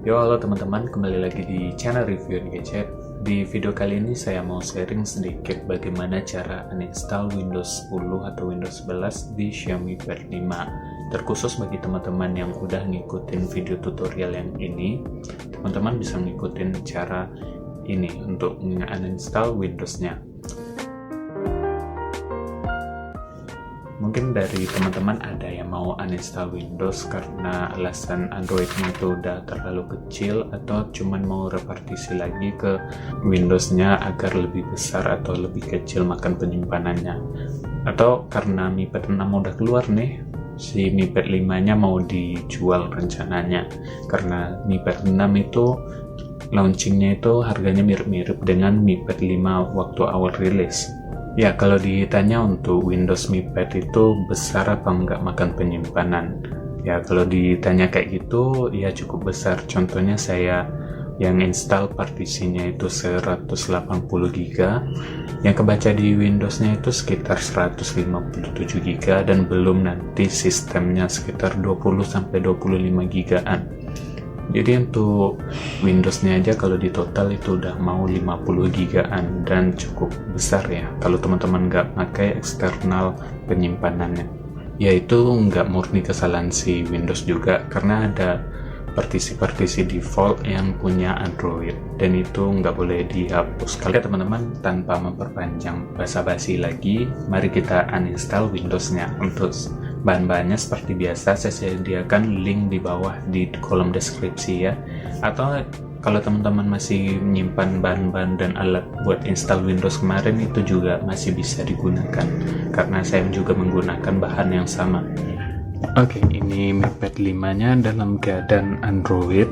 Yo, halo teman-teman, kembali lagi di channel Review and Gadget. Di video kali ini saya mau sharing sedikit bagaimana cara uninstall Windows 10 atau Windows 11 di Xiaomi Pad 5. Terkhusus bagi teman-teman yang udah ngikutin video tutorial yang ini, teman-teman bisa ngikutin cara ini untuk uninstall Windows-nya. Mungkin dari teman-teman ada yang mau uninstall Windows karena alasan Android-nya itu udah terlalu kecil, atau cuman mau repartisi lagi ke Windows-nya agar lebih besar atau lebih kecil makan penyimpanannya. Atau karena Mi Pad 6 udah keluar nih, si Mi Pad 5-nya mau dijual rencananya. Karena Mi Pad 6 itu launchingnya itu harganya mirip-mirip dengan Mi Pad 5 waktu awal rilis. Ya, kalau ditanya untuk Windows Mi Pad itu besar apa enggak makan penyimpanan? Ya, kalau ditanya kayak gitu, ya cukup besar. Contohnya saya yang install partisinya itu 180 GB, yang kebaca di Windows-nya itu sekitar 157 GB, dan belum nanti sistemnya sekitar 20-25 GB-an. Jadi untuk Windows-nya aja kalau di total itu udah mau 50 GB-an dan cukup besar ya kalau teman-teman nggak pakai eksternal penyimpanannya. Yaitu nggak murni kesalahan si Windows juga, karena ada partisi-partisi default yang punya Android dan itu nggak boleh dihapus. Kalau teman-teman, tanpa memperpanjang basa-basi lagi, mari kita uninstall Windows-nya. Untuk bahan-bahannya seperti biasa saya sediakan link di bawah di kolom deskripsi ya. Atau kalau teman-teman masih menyimpan bahan-bahan dan alat buat install Windows kemarin, itu juga masih bisa digunakan karena saya juga menggunakan bahan yang sama. Oke, ini Mi Pad 5-nya dalam keadaan Android,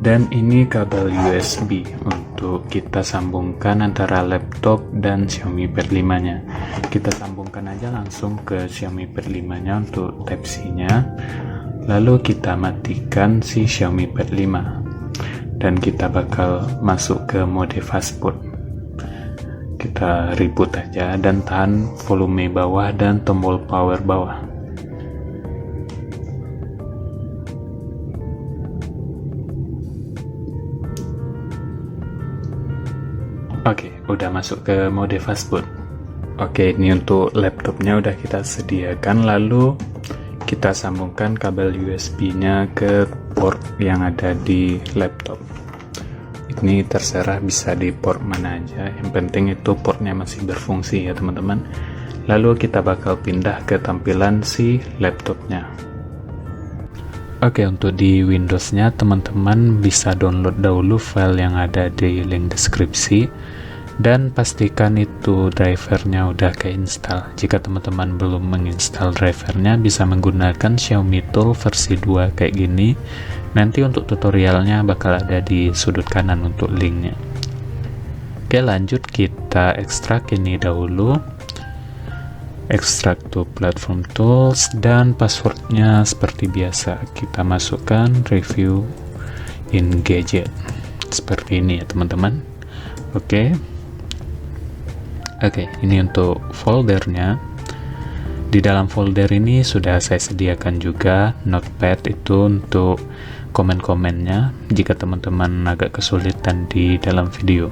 dan ini kabel USB untuk kita sambungkan antara laptop dan Xiaomi Pad 5-nya. Kita sambungkan aja langsung ke Xiaomi Pad 5-nya untuk Type-C-nya. Lalu kita matikan si Xiaomi Pad 5 dan kita bakal masuk ke mode fastboot. Kita reboot aja dan tahan volume bawah dan tombol power bawah. Oke, udah masuk ke mode fastboot. Oke, ini untuk laptopnya udah kita sediakan, lalu kita sambungkan kabel USB-nya ke port yang ada di laptop. Ini terserah bisa di port mana aja, yang penting itu portnya masih berfungsi ya teman-teman. Lalu kita bakal pindah ke tampilan si laptopnya. Oke, untuk di Windows-nya teman-teman bisa download dahulu file yang ada di link deskripsi dan pastikan itu drivernya udah keinstall. Jika teman-teman belum menginstal drivernya, bisa menggunakan Xiaomi Tool versi 2 kayak gini. Nanti untuk tutorialnya bakal ada di sudut kanan untuk linknya. Oke, lanjut kita ekstrak ini dahulu. Ekstrak to platform tools, dan passwordnya seperti biasa kita masukkan Review in Gadget seperti ini ya teman-teman. Oke, ini untuk foldernya. Di dalam folder ini sudah saya sediakan juga notepad itu untuk komen-komennya jika teman-teman agak kesulitan di dalam video.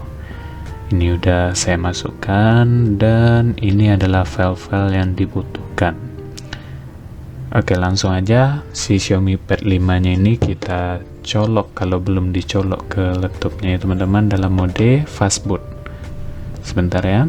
Ini udah saya masukkan, dan ini adalah file-file yang dibutuhkan. Oke, langsung aja si Xiaomi Pad 5-nya ini kita colok kalau belum dicolok ke laptopnya ya teman-teman, dalam mode fastboot. Sebentar ya.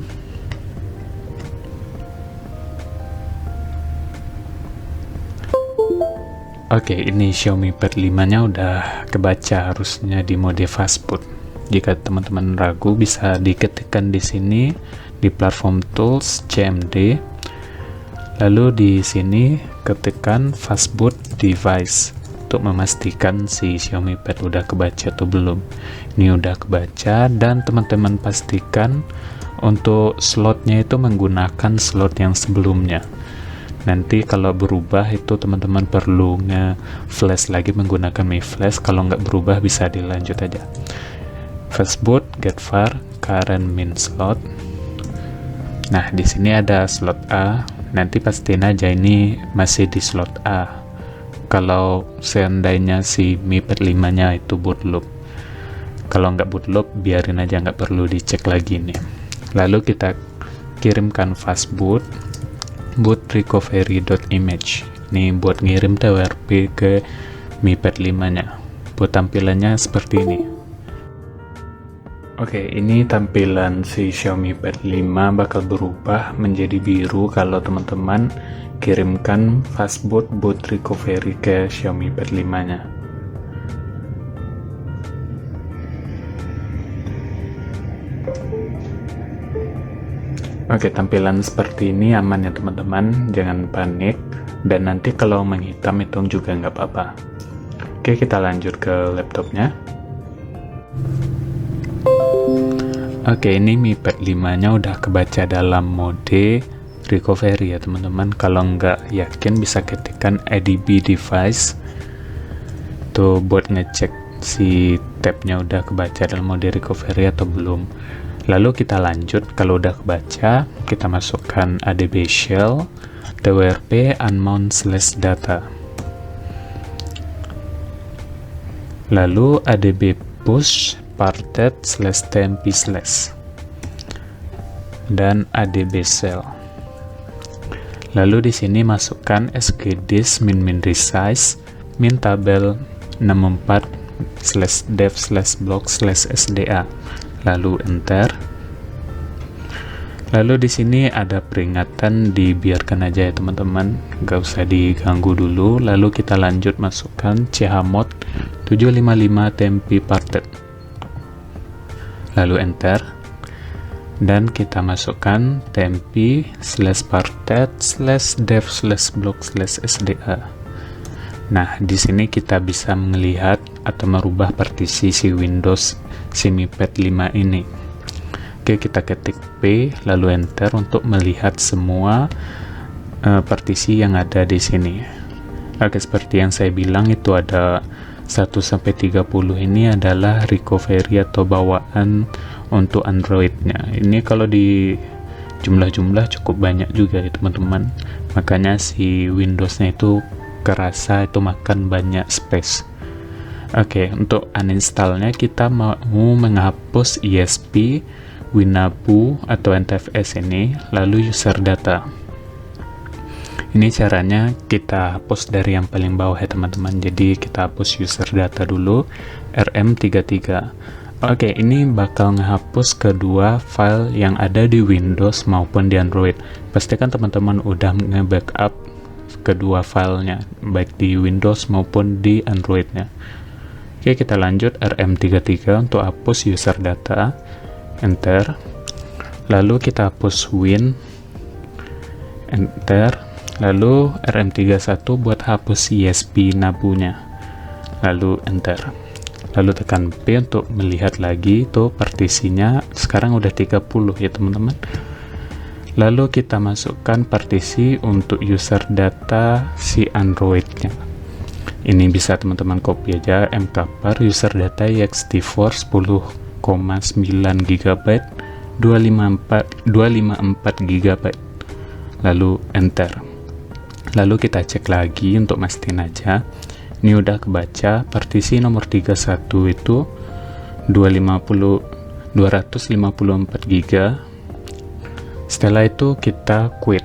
Oke, ini Xiaomi Pad 5-nya udah kebaca harusnya di mode fastboot. Jika teman-teman ragu, bisa diketikkan di sini di platform tools CMD, lalu di sini ketikkan fastboot device untuk memastikan si Xiaomi Pad udah kebaca atau belum. Ini udah kebaca, dan teman-teman pastikan untuk slotnya itu menggunakan slot yang sebelumnya. Nanti kalau berubah itu teman-teman perlu nge-flash lagi menggunakan Mi Flash. Kalau nggak berubah bisa dilanjut aja. Fastboot get var current min slot. Nah, di sini ada slot A. Nanti pastiin aja ini masih di slot A. kalau seandainya si Mi Pad 5 nya itu bootloop. Kalau nggak bootloop, biarin aja, nggak perlu dicek lagi nih. Lalu kita kirimkan fastboot boot recovery.image. Ini buat ngirim TWRP ke Mi Pad 5 nya. Buat tampilannya seperti ini. Oke, ini tampilan si Xiaomi Pad 5 bakal berubah menjadi biru kalau teman-teman kirimkan fastboot boot recovery ke Xiaomi Pad 5 nya. Oke, tampilan seperti ini aman ya teman-teman, jangan panik, dan nanti kalau menghitam itu juga nggak apa-apa. Oke, kita lanjut ke laptopnya. Oke, ini Mi Pad 5 nya udah kebaca dalam mode recovery ya teman-teman. Kalau nggak yakin bisa ketikkan ADB device tuh buat ngecek si tabnya udah kebaca dalam mode recovery atau belum. Lalu kita lanjut, kalau udah kebaca kita masukkan ADB shell twrp unmount/data, lalu ADB push parted/tmp/ dan ADB cell. Lalu di sini masukkan skdisk min resize min tabel 64/dev/block/sda, lalu enter. Lalu di sini ada peringatan, dibiarkan aja ya teman-teman, gak usah diganggu dulu. Lalu kita lanjut masukkan chmod 755 tmp parted, lalu enter, dan kita masukkan tmp/parted/dev/block/sda. Nah, di sini kita bisa melihat atau merubah partisi si Windows si Mi Pad 5 ini. Oke, kita ketik P lalu enter untuk melihat semua partisi yang ada di sini. Oke, seperti yang saya bilang itu ada 1-30 ini adalah recovery atau bawaan untuk Android-nya. Ini kalau di jumlah-jumlah cukup banyak juga ya teman-teman. Makanya si Windows-nya itu kerasa itu makan banyak space. Oke, untuk uninstall-nya kita mau menghapus ESP, WinAbu atau NTFS ini, lalu user data. Ini caranya kita hapus dari yang paling bawah ya teman-teman. Jadi kita hapus user data dulu, RM33. Oke, ini bakal ngehapus kedua file yang ada di Windows maupun di Android. Pastikan teman-teman udah nge-backup kedua filenya, baik di Windows maupun di Androidnya. Oke, kita lanjut RM33 untuk hapus user data, enter. Lalu kita hapus Win, enter. Lalu RM31 buat hapus ESP nabunya, lalu enter. Lalu tekan P untuk melihat lagi tuh partisinya sekarang udah 30 ya teman-teman. Lalu kita masukkan partisi untuk user data si Androidnya. Ini bisa teman-teman copy aja, mkpar user data ext4 10,9 GB 254 GB, lalu enter. Lalu kita cek lagi untuk mastiin aja ini udah kebaca. Partisi nomor 31 itu 254 GB. Setelah itu kita quit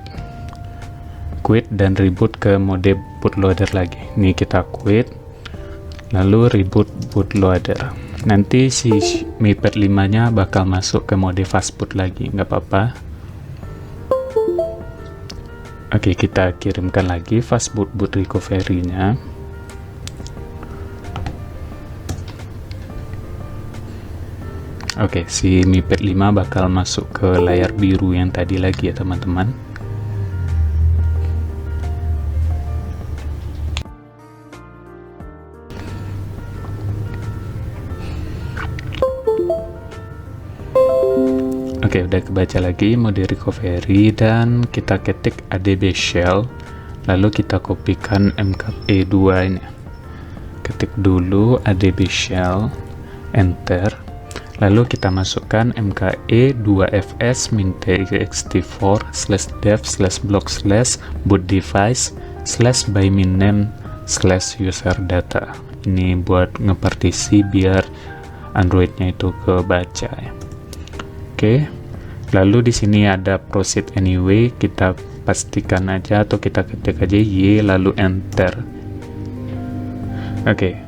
dan reboot ke mode bootloader lagi. Ini kita quit lalu reboot bootloader. Nanti si Mi Pad 5 nya bakal masuk ke mode fastboot lagi, nggak apa-apa. Oke, kita kirimkan lagi fastboot boot recovery nya. Oke, si Mi Pad 5 bakal masuk ke layar biru yang tadi lagi ya teman-teman. Oke, udah kebaca lagi mode recovery dan kita ketik ADB shell, lalu kita kopikan mkp2 ini. Ketik dulu ADB shell, enter. Lalu kita masukkan mke2fs min txt4/dev/block/boot device/by min name /user data. Ini buat ngepartisi biar Androidnya itu kebaca ya. Oke. Lalu di sini ada proceed anyway, kita pastikan aja atau kita ketik aja Y lalu enter. Oke.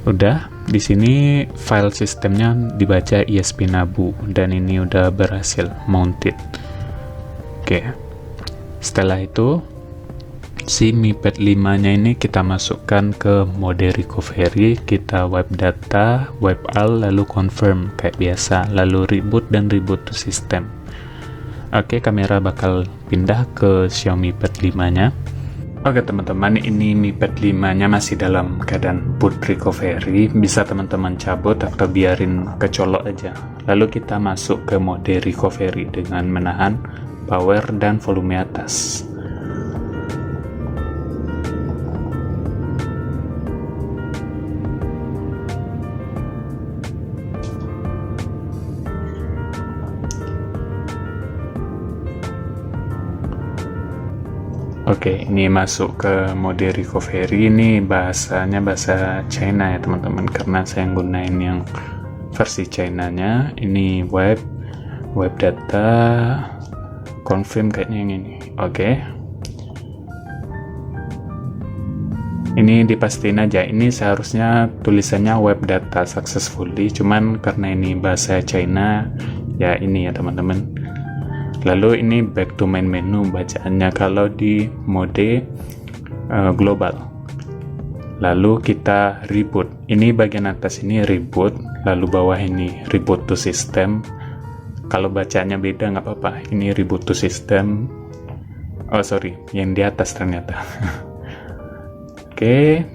Udah, di sini file sistemnya dibaca ESP Nabu dan ini udah berhasil mounted. Oke. Setelah itu si Mi Pad 5-nya ini kita masukkan ke mode recovery, kita wipe data, wipe all, lalu confirm kayak biasa, lalu reboot dan reboot to system. Oke, kamera bakal pindah ke Xiaomi Pad 5-nya. Oke teman-teman, ini Mi Pad 5-nya masih dalam keadaan boot recovery, bisa teman-teman cabut atau biarin kecolok aja. Lalu kita masuk ke mode recovery dengan menahan power dan volume atas. Oke, ini masuk ke mode recovery. Ini bahasanya bahasa China ya teman-teman, karena saya gunain yang versi China-nya. Ini web data, confirm kayaknya yang ini. Oke. Ini dipastiin aja, ini seharusnya tulisannya web data successfully, cuman karena ini bahasa China, ya ini ya teman-teman. Lalu ini back to main menu bacaannya kalau di mode global. Lalu kita reboot. Ini bagian atas ini reboot, lalu bawah ini reboot to system. Kalau bacanya beda nggak apa-apa. Ini reboot to system. Oh sorry, yang di atas ternyata. Oke.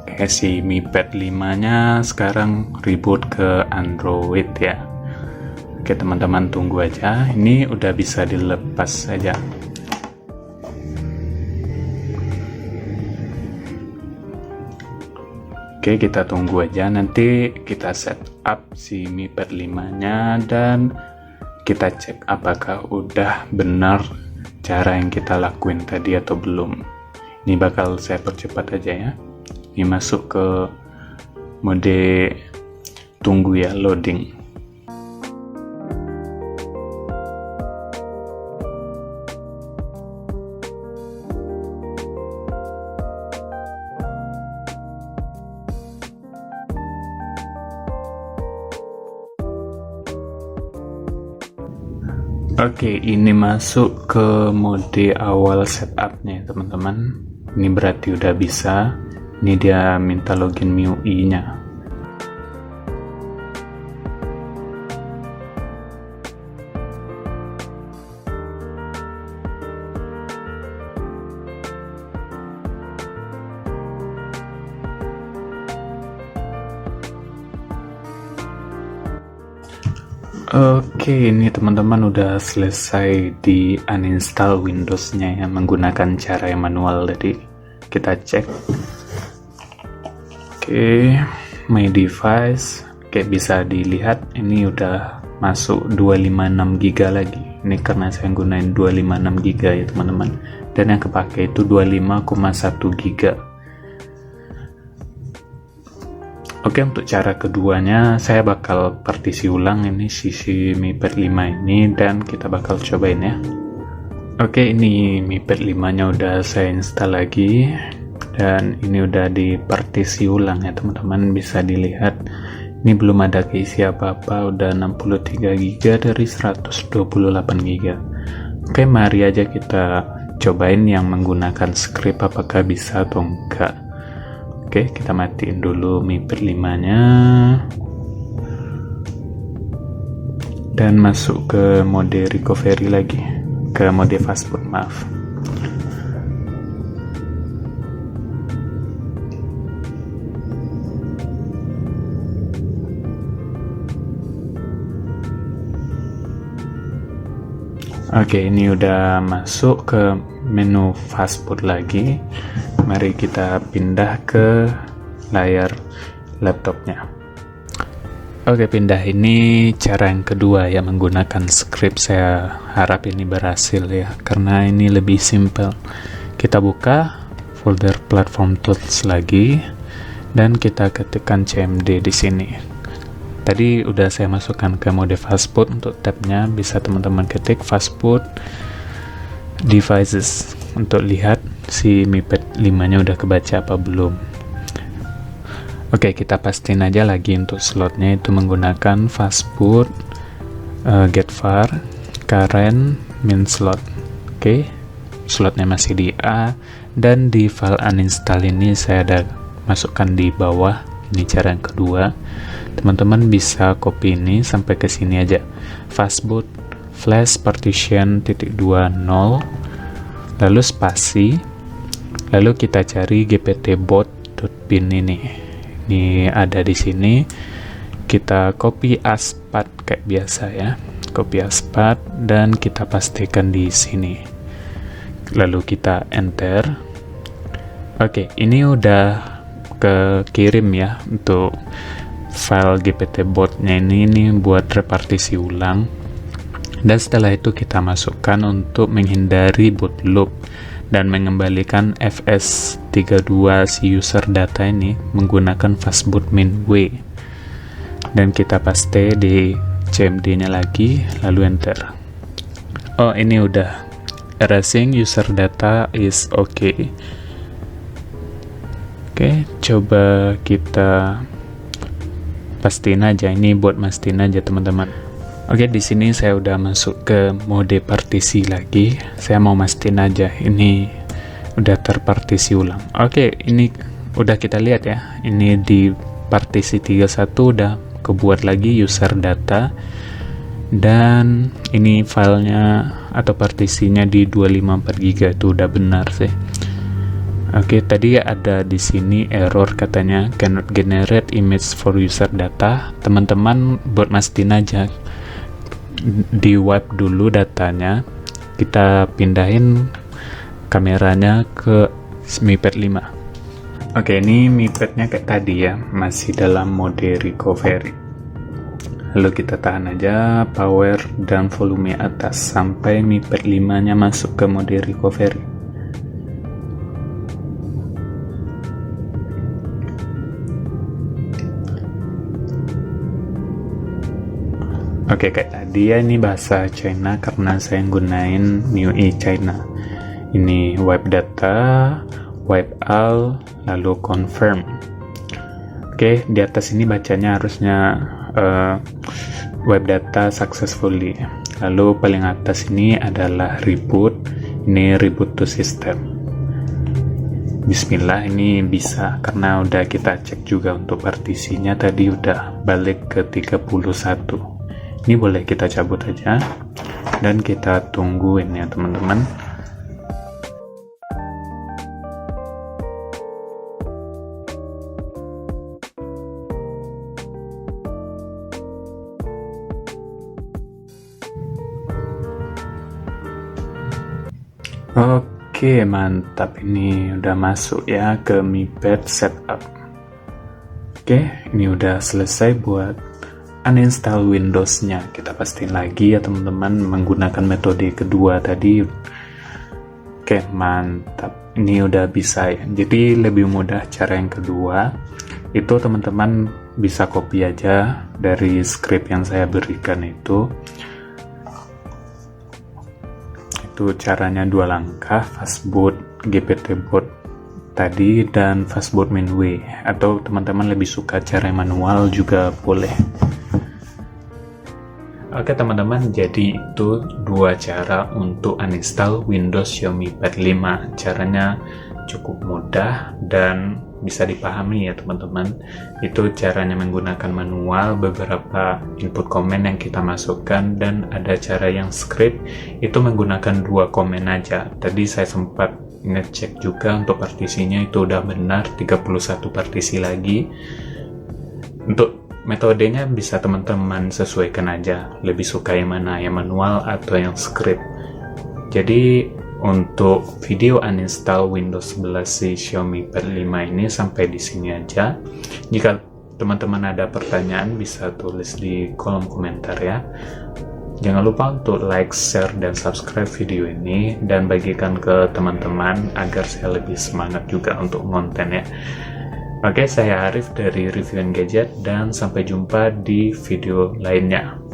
Oke, si Mi Pad 5-nya sekarang reboot ke Android ya. Oke teman-teman, tunggu aja, ini udah bisa dilepas saja. Oke, kita tunggu aja, nanti kita set up si Mi Pad 5-nya dan kita cek apakah udah benar cara yang kita lakuin tadi atau belum. Ini bakal saya percepat aja ya. Ini masuk ke mode tunggu ya, loading. Oke, ini masuk ke mode awal setupnya teman-teman. Ini berarti udah bisa. Ini dia minta login MIUI-nya. Oke, ini teman-teman udah selesai di uninstall Windows-nya ya, menggunakan cara yang manual tadi. Kita cek. Oke, my device. Oke, bisa dilihat ini udah masuk 256 GB lagi. Ini karena saya gunain 256 GB ya teman-teman. Dan yang kepake itu 25,1 GB. Oke, untuk cara keduanya saya bakal partisi ulang ini sisi Mi Pad 5 ini dan kita bakal cobain ya. Oke, ini Mi Pad 5-nya udah saya install lagi dan ini udah dipartisi ulang ya teman-teman, bisa dilihat ini belum ada keisi apa-apa, udah 63 GB dari 128 GB. Oke, mari aja kita cobain yang menggunakan script apakah bisa atau enggak. Oke, kita matiin dulu Mi Pad 5-nya dan masuk ke mode recovery lagi, ke mode fastboot, maaf. Oke, ini udah masuk ke menu fastboot lagi. Mari kita pindah ke layar laptopnya. Oke, pindah. Ini cara yang kedua ya, menggunakan script. Saya harap ini berhasil ya, karena ini lebih simple. Kita buka folder platform tools lagi, dan kita ketikkan cmd di sini. Tadi udah saya masukkan ke mode fastboot. Untuk tabnya bisa teman-teman ketik fastboot devices untuk lihat si MiPad 5-nya udah kebaca apa belum. Oke, kita pastiin aja lagi untuk slotnya itu menggunakan fastboot get var current min slot. Oke, slotnya masih di A, dan di file uninstall ini saya ada masukkan di bawah. Ini cara yang kedua. Teman-teman bisa copy ini sampai ke sini aja. Fastboot flash partition .20, lalu spasi, lalu kita cari gpt-boot.bin ini. Ini ada di sini. Kita copy aspat kayak biasa ya. Copy aspat dan kita pastikan di sini. Lalu kita enter. Oke, ini udah kekirim ya untuk file gpt-bot-nya ini buat repartisi ulang. Dan setelah itu kita masukkan untuk menghindari boot loop dan mengembalikan fs32 si user data ini menggunakan fastboot min w, dan kita paste di cmd nya lagi, lalu enter. Oh, ini udah erasing user data is okay. Oke, coba kita pastiin aja, ini buat mastiin aja teman-teman. Oke, di sini saya udah masuk ke mode partisi lagi. Saya mau mastiin aja ini udah terpartisi ulang. Oke, ini udah kita lihat ya. Ini di partisi 31 udah kebuat lagi user data, dan ini filenya atau partisinya di 254 GB itu udah benar sih. Oke, tadi ada di sini error katanya cannot generate image for user data. Teman-teman buat mastiin aja, di wipe dulu datanya, kita pindahin kameranya ke MiPad 5. Oke, ini MiPad-nya kayak tadi ya, masih dalam mode recovery. Lalu kita tahan aja power dan volume atas sampai MiPad 5-nya masuk ke mode recovery. Oke, kayak tadi ya, ini bahasa China karena saya gunain MIUI China. Ini wipe data, wipe all, lalu confirm. Oke, di atas ini bacanya harusnya wipe data successfully. Lalu paling atas ini adalah reboot. Ini reboot to system. Bismillah, ini bisa karena udah kita cek juga untuk partisinya tadi udah balik ke 31. Ini boleh kita cabut aja dan kita tungguin ya teman-teman. Oke, mantap, ini udah masuk ya ke MiPad setup. Oke, ini udah selesai buat uninstall Windows-nya. Kita pastiin lagi ya teman-teman menggunakan metode kedua tadi. Oke, mantap. Ini udah bisa ya. Jadi lebih mudah cara yang kedua. Itu teman-teman bisa copy aja dari script yang saya berikan itu. Itu caranya 2 langkah, fastboot gpt-bot tadi dan fastboot min w, atau teman-teman lebih suka cara manual juga boleh. Oke teman-teman, jadi itu 2 cara untuk uninstall Windows Xiaomi Pad 5. Caranya cukup mudah dan bisa dipahami ya teman-teman. Itu caranya menggunakan manual, beberapa input komen yang kita masukkan, dan ada cara yang script, itu menggunakan 2 komen aja. Tadi saya sempat ngecek juga untuk partisinya itu udah benar, 31 partisi lagi. Untuk metodenya bisa teman-teman sesuaikan aja, lebih suka yang mana, yang manual atau yang script. Jadi untuk video uninstall Windows 11 si Xiaomi Pad 5 ini sampai di sini aja. Jika teman-teman ada pertanyaan bisa tulis di kolom komentar ya. Jangan lupa untuk like, share, dan subscribe video ini dan bagikan ke teman-teman agar saya lebih semangat juga untuk konten ya. Oke, saya Arif dari Review and Gadget dan sampai jumpa di video lainnya.